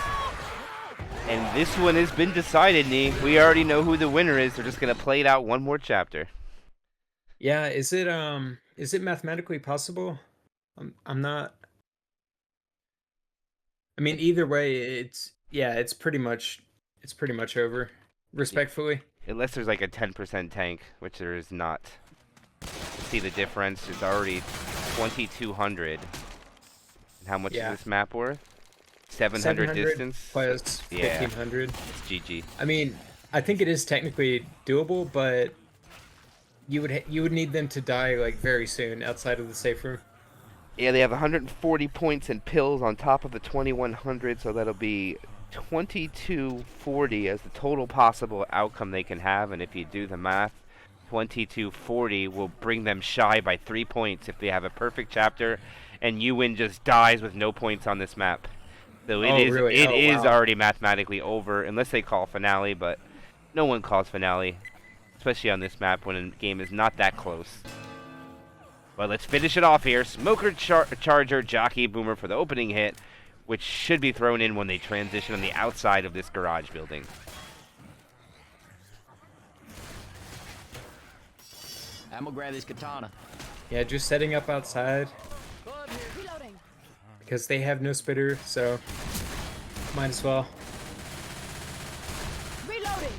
And this one has been decided, Nee. We already know who the winner is. They're just going to play it out one more chapter. Yeah, is it mathematically possible? I'm not... I mean, either way, it's pretty much over, respectfully. Unless there's like a 10% tank, which there is not. See the difference is already 2,200. And how much is this map worth? 700 distance plus 1,500. It's GG. I mean, I think it is technically doable, but you would need them to die like very soon outside of the safe room. Yeah, they have 140 points and pills on top of the 2,100, so that'll be 2,240 as the total possible outcome they can have. And if you do the math, 2,240 will bring them shy by 3 points if they have a perfect chapter, and Uwin just dies with no points on this map. So it is already mathematically over, unless they call finale, but no one calls finale, especially on this map when a game is not that close. Well, let's finish it off here. Smoker, Charger, Jockey, Boomer for the opening hit, which should be thrown in when they transition on the outside of this garage building. I'm gonna grab this katana. Yeah, just setting up outside Reloading. because they have no spitter, so might as well. Reloading.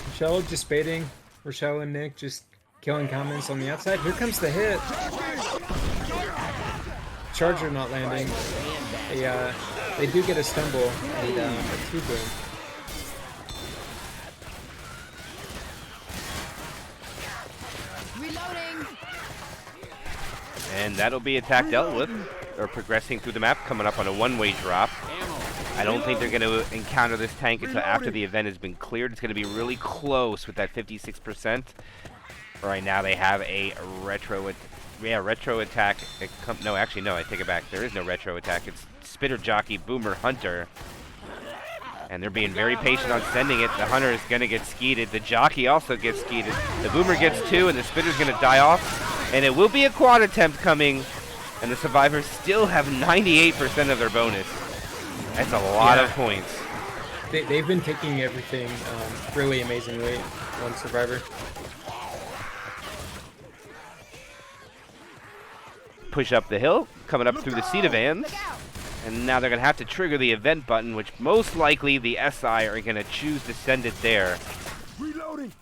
Rochelle just baiting. Rochelle and Nick just killing comments on the outside. Here comes the hit. Charger not landing. They do get a stumble and a 2-boom. Reloading. And that'll be attack dealt with, or progressing through the map, coming up on a one-way drop. I don't think they're going to encounter this tank until after the event has been cleared. It's going to be really close with that 56%. Right now they have a retro attack. No, actually, no, I take it back. There is no retro attack. It's Spitter Jockey, Boomer, Hunter. And they're being very patient on sending it. The Hunter is going to get skeeted. The Jockey also gets skeeted. The Boomer gets 2, and the Spitter's going to die off. And it will be a quad attempt coming. And the Survivors still have 98% of their bonus. That's a lot of points. They've been taking everything really amazingly on Survivor. Push up the hill, coming up through the Cetavans. And now they're going to have to trigger the event button, which most likely the SI are going to choose to send it there. Reloading.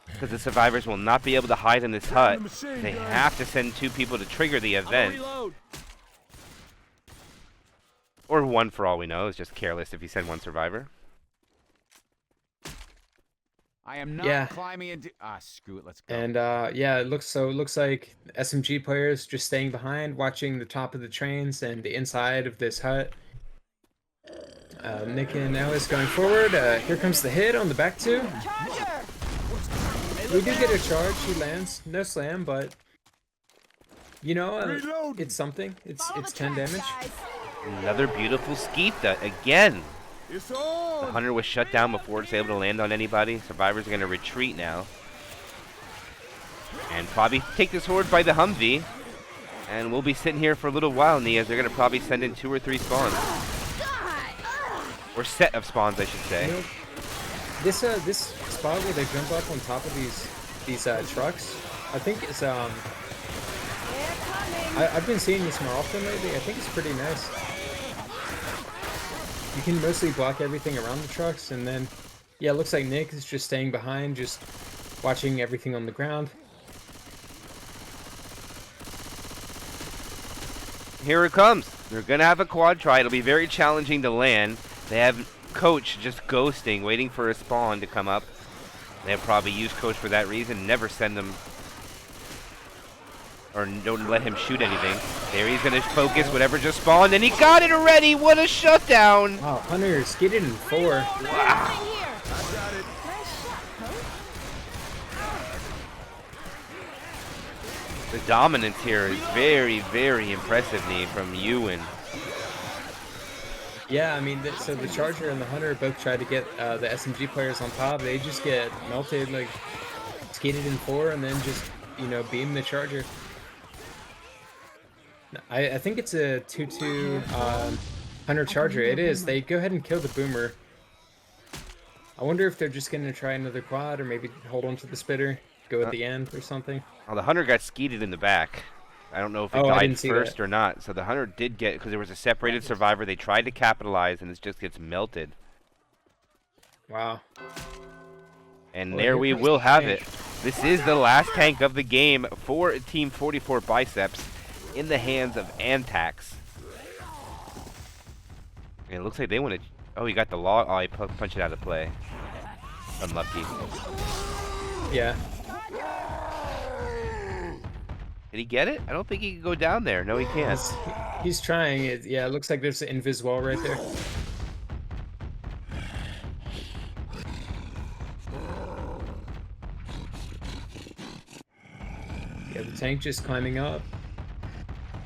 Because the Survivors will not be able to hide in this hut. They have to send 2 people to trigger the event. Or 1 for all we know. It's just careless if you send 1 Survivor. I am not climbing into. Screw it. Let's go. And yeah, it looks like SMG players just staying behind, watching the top of the trains and the inside of this hut. Nick and Ellis going forward. Here comes the hit on the back 2. We do get a charge. He lands. No slam, but you know, it's something. It's 10 damage. Another beautiful Skeeta again. The Hunter was shut down before it's able to land on anybody. Survivors are going to retreat now. And probably take this horde by the Humvee. And we'll be sitting here for a little while, Nia. They're going to probably send in 2 or 3 spawns. Or set of spawns, I should say. You know, this spot where they jump up on top of these trucks, I think it's I've been seeing this more often lately. I think it's pretty nice. You can mostly block everything around the trucks, and then, yeah, it looks like Nick is just staying behind, just watching everything on the ground. Here it comes. They're going to have a quad try. It'll be very challenging to land. They have Coach just ghosting, waiting for a spawn to come up. They'll probably use Coach for that reason, never send them, or don't let him shoot anything. There he's going to focus whatever just spawned, and he got it already! What a shutdown! Wow, Hunter skidded in 4. Wow. The dominance here is very, very impressive, Nee, from Uwin. Yeah, I mean, so the Charger and the Hunter both try to get the SMG players on top. They just get melted, like, skidded in 4, and then just, you know, beam the Charger. I think it's a 2-2 Hunter Charger. It is. They go ahead and kill the Boomer. I wonder if they're just going to try another quad, or maybe hold on to the Spitter, go at the end or something. Oh, the Hunter got skeeted in the back. I don't know if it died first or not. So the Hunter did get, because there was a separated survivor, they tried to capitalize, and it just gets melted. Wow. And there we will have it. This is the last tank of the game for Team 44 Biceps in the hands of Antax. And it looks like they want to... Oh, he got the log. Oh, he punched it out of play. Unlucky. Yeah. Did he get it? I don't think he can go down there. No, he can't. He's trying. Yeah, it looks like there's an invis wall right there. Yeah, the tank just climbing up.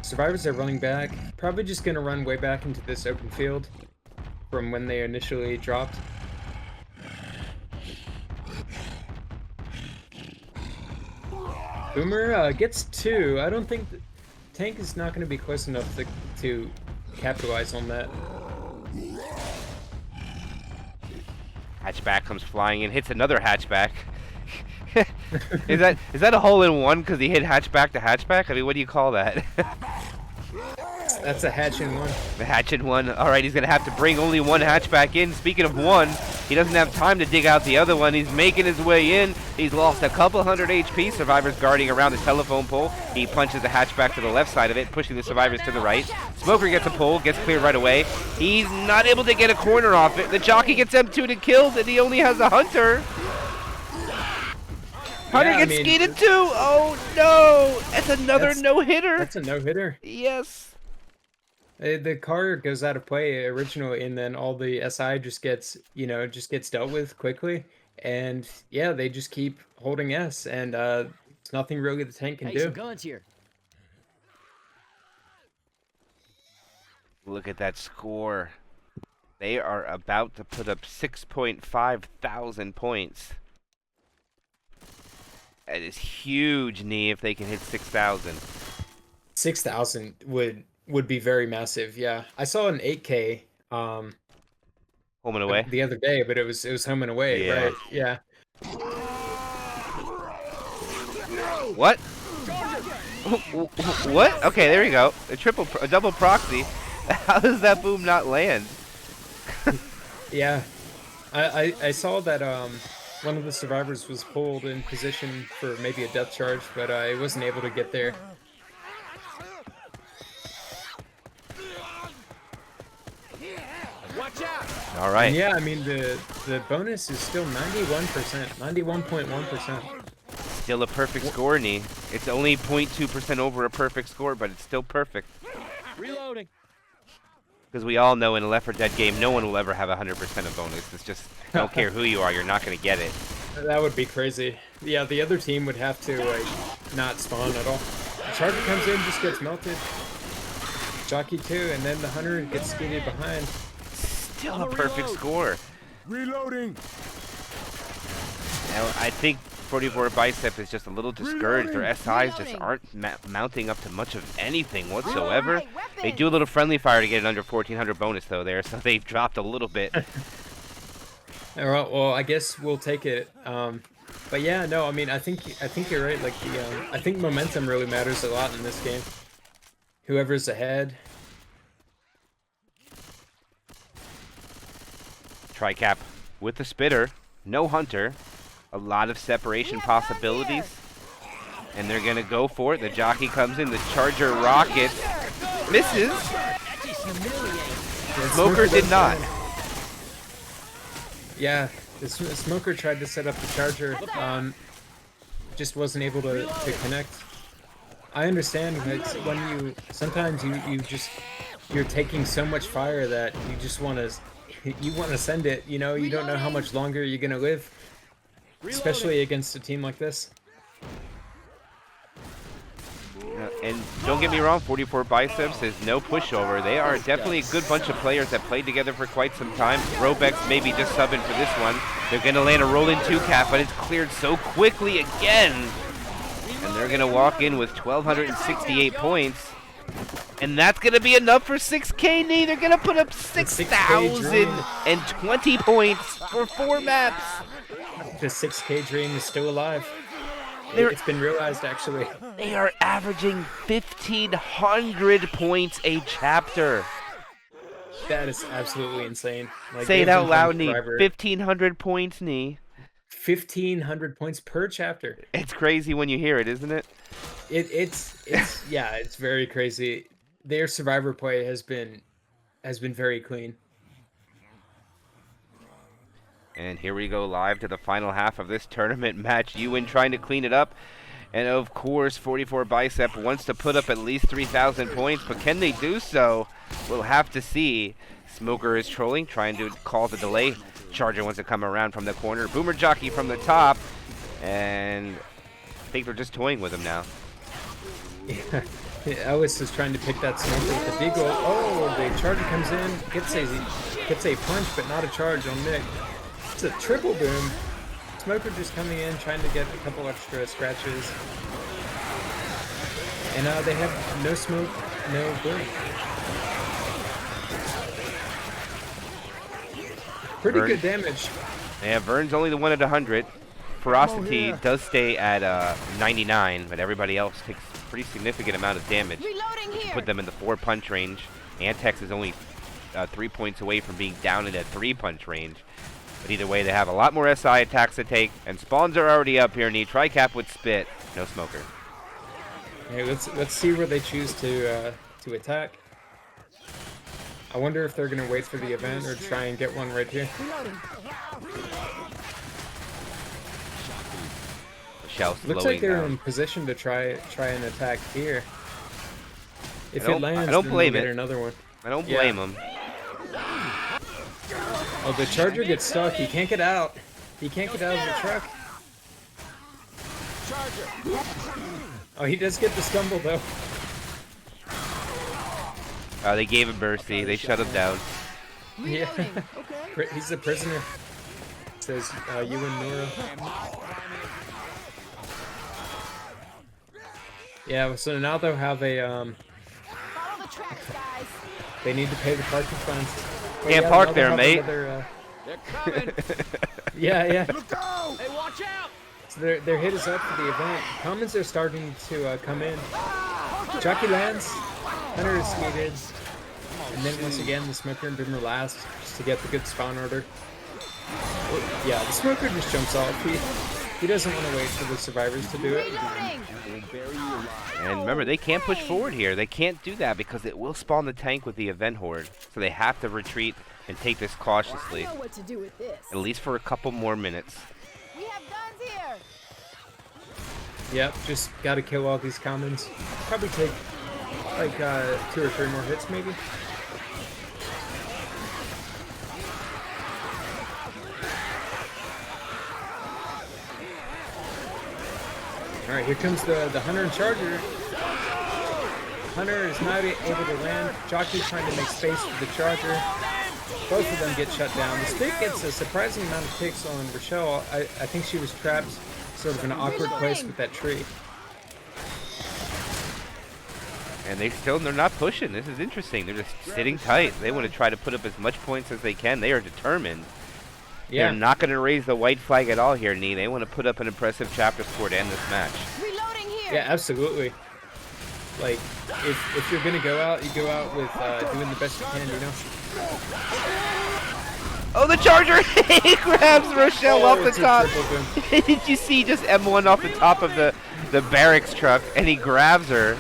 Survivors are running back. Probably just going to run way back into this open field from when they initially dropped. Boomer gets 2. I don't think the tank is not going to be close enough to capitalize on that. Hatchback comes flying in, hits another hatchback. Is that a hole in one because he hit hatchback to hatchback? I mean, what do you call that? That's a hatch in 1. The hatch in 1. All right, he's going to have to bring only 1 hatchback in. Speaking of 1, he doesn't have time to dig out the other one. He's making his way in. He's lost a couple hundred HP. Survivors guarding around the telephone pole. He punches the hatchback to the left side of it, pushing the survivors to the right. Smoker gets a pull, gets cleared right away. He's not able to get a corner off it. The jockey gets M2 to kills, and he only has a Hunter. Hunter gets skeeted too. Oh no! That's another no-hitter. That's a no-hitter. Yes. The car goes out of play originally, and then all the SI just gets, dealt with quickly. And yeah, they just keep holding S, and there's nothing really the tank can Hey, do. some guns here. Look at that score. They are about to put up 6.5 thousand points. That is huge, knee, if they can hit 6,000. 6,000 would be very massive. Yeah, I saw an 8K Home and away. the other day, but it was home and away, Yeah. right? Yeah. What? What? Okay, there you go. A double proxy. How does that boom not land? Yeah, I saw that one of the survivors was pulled in position for maybe a death charge, but I wasn't able to get there. Watch out! All right. And yeah, I mean the bonus is still 91%, 91.1%. Still a perfect score, knee. It's only 0.2% over a perfect score, but it's still perfect. Reloading. Because we all know in a Left 4 Dead game, no one will ever have 100% of bonus. It's just, I don't care who you are, you're not going to get it. That would be crazy. Yeah, the other team would have to not spawn at all. The Charger comes in, just gets melted. Jockey too, and then the Hunter gets skidded behind. Still a perfect score. Reloading. Now, I think 44 Bicep is just a little discouraged. Their SIs just aren't mounting up to much of anything whatsoever. They do a little friendly fire to get it under 1,400 bonus, though, there, so they've dropped a little bit. All right, well, I guess we'll take it. But yeah, no, I mean, I think you're right. Like I think momentum really matters a lot in this game. Whoever's ahead. Tricap with the spitter, no hunter, a lot of separation possibilities, and they're gonna go for it. The jockey comes in, the Charger rocket misses. Smoker did not. Yeah, the Smoker tried to set up the Charger, just wasn't able to connect. I understand that when sometimes you're taking so much fire that you just want to send it. You know, you don't know how much longer you're gonna live, especially against a team like this. And don't get me wrong, 44 Biceps is no pushover. They are definitely a good bunch of players that played together for quite some time. Robex maybe just subbing for this one. They're going to land a roll-in 2-cap, but it's cleared so quickly again. And they're going to walk in with 1,268 points. And that's going to be enough for 6K knee. They're going to put up 6,020 points for 4 maps. The 6K dream is still alive. It's been realized, actually. They are averaging 1,500 points a chapter. That is absolutely insane. Like, say it out loud, knee. 1,500 points, knee. 1,500 points per chapter. It's crazy when you hear it, isn't it? It's yeah, it's very crazy. Their survivor play has been very clean. And here we go live to the final half of this tournament match. Uwin trying to clean it up. And of course, 44 Bicep wants to put up at least 3,000 points, but can they do so? We'll have to see. Smoker is trolling, trying to call the delay. Charger wants to come around from the corner. Boomer Jockey from the top. And I think they're just toying with him now. Yeah. Ellis is trying to pick that smoker with the deagle. Oh, the Charger comes in, gets a punch, but not a charge on Nick. It's a triple boom. Smoker just coming in, trying to get a couple extra scratches. And they have no smoke, no boom. Pretty good damage. Yeah, Vern's only the one at 100. Ferocity does stay at 99, but everybody else takes a pretty significant amount of damage. Put them in the 4-punch range. Antex is only 3 points away from being down in that 3-punch range. But either way, they have a lot more SI attacks to take, and spawns are already up here. Need Tricap with Spit, no Smoker. Hey, let's see where they choose to attack. I wonder if they're gonna wait for the event or try and get one right here. Looks like they're in position to try and attack here. If it lands, I don't blame then it. Get another one. I don't blame them. Oh, the Charger gets stuck. He can't get out. He can't get out of the truck. Charger. Oh, he does get the stumble though. They gave him mercy. They shut him down. Yeah. He's a prisoner. Says Uwin Nora. Yeah, so now they'll have a Follow the tracks, guys. they need to pay the parking fines. Oh, Can't yeah, park now there, they'll have mate. another, They're coming. yeah. Look out! Hey, watch out! So their hit is up for the event. Commons are starting to come in. Jockey lands. Hunter is skated. And then once again, the Smoker and Boomer last just to get the good spawn order. Yeah, the Smoker just jumps off. He doesn't want to wait for the survivors to do it. Reloading. And remember, they can't push forward here. They can't do that because it will spawn the tank with the event horde. So they have to retreat and take this I cautiously, know what to do with this. at least for a couple more minutes. We have guns here. Yep, just gotta kill all these commons. Probably take like 2 or 3 more hits maybe. Alright, here comes the Hunter and Charger. Hunter is not able to land. Jockey's trying to make space for the Charger. Both of them get shut down. The stick gets a surprising amount of kicks on Rochelle. I think she was trapped sort of in an awkward place with that tree. And they're not pushing. This is interesting. They're just sitting tight. They want to try to put up as much points as they can. They are determined. Yeah. They're not going to raise the white flag at all here, Nee. They want to put up an impressive chapter score to end this match. Reloading here. Yeah, absolutely. Like, if you're gonna go out, you go out with doing the best you can, you know? Oh, the Charger! He grabs Rochelle off the it's a top. triple boom. Did you see just M1 off the top of the barracks truck, and he grabs her.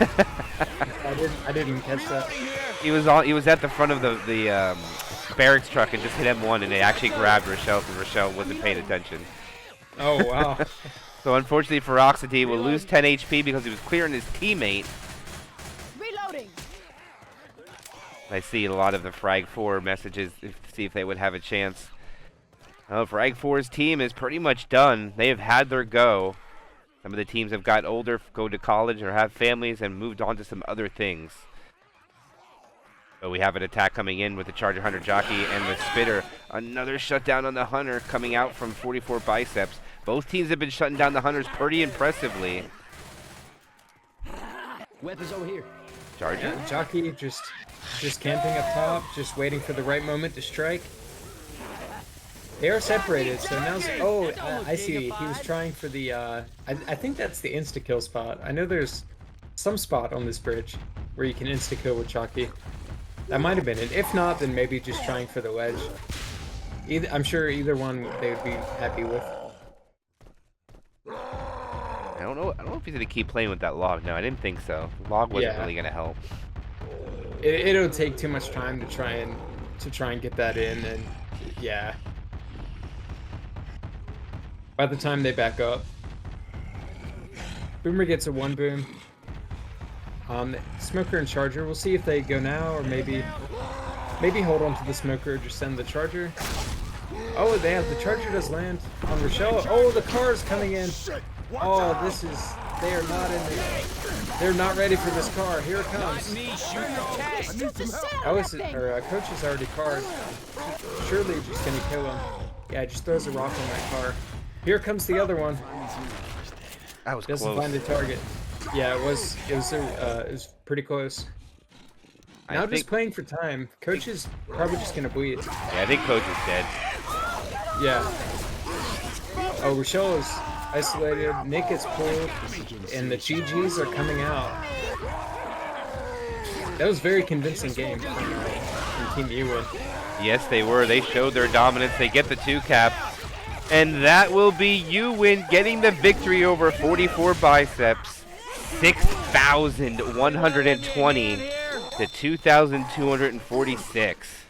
I didn't catch that. He was at the front of the barracks truck and just hit M1, and they actually grabbed Rochelle because Rochelle wasn't paying attention. Oh, wow. So unfortunately for Oxity, will lose 10 HP because he was clearing his teammate. Reloading. I see a lot of the Frag 4 messages to see if they would have a chance. Oh, Frag 4's team is pretty much done. They have had their go. Some of the teams have got older, go to college, or have families, and moved on to some other things. So we have an attack coming in with the Charger Hunter Jockey and the Spitter. Another shutdown on the Hunter coming out from 44 Biceps. Both teams have been shutting down the Hunters pretty impressively. Weapons over here. Charger? Yeah, Jockey just camping up top, just waiting for the right moment to strike. They are separated, so now... Oh, I see. He was trying for the... I think that's the insta-kill spot. I know there's some spot on this bridge where you can insta-kill with Jockey. That might have been it. If not, then maybe just trying for the wedge. I'm sure either one they would be happy with. I don't know if he's going to keep playing with that log. No, I didn't think so. Log wasn't really going to help. It'll take too much time to try and get that in, and yeah. By the time they back up, Boomer gets a 1 boom. Smoker and Charger. We'll see if they go now, or maybe hold on to the Smoker, just send the Charger. Oh, they have the Charger does land on Rochelle. Oh, the car's coming in. Oh, they are not in there. They're not ready for this car. Here it comes. Coach is already carred. Surely just gonna kill him. Yeah, just throws a rock on that car. Here comes the other one. That was Doesn't close. find the target. Yeah, it was pretty close. Now just playing for time. Coach is probably just gonna bleed. Yeah, I think Coach is dead. Yeah. Oh, Rochelle is isolated. Nick is pulled, and the GGs are coming out. That was a very convincing game from Team Uwin. Yes, they were. They showed their dominance. They get the 2-cap. And that will be Uwin getting the victory over 44 Biceps. 6,120 to 2,246.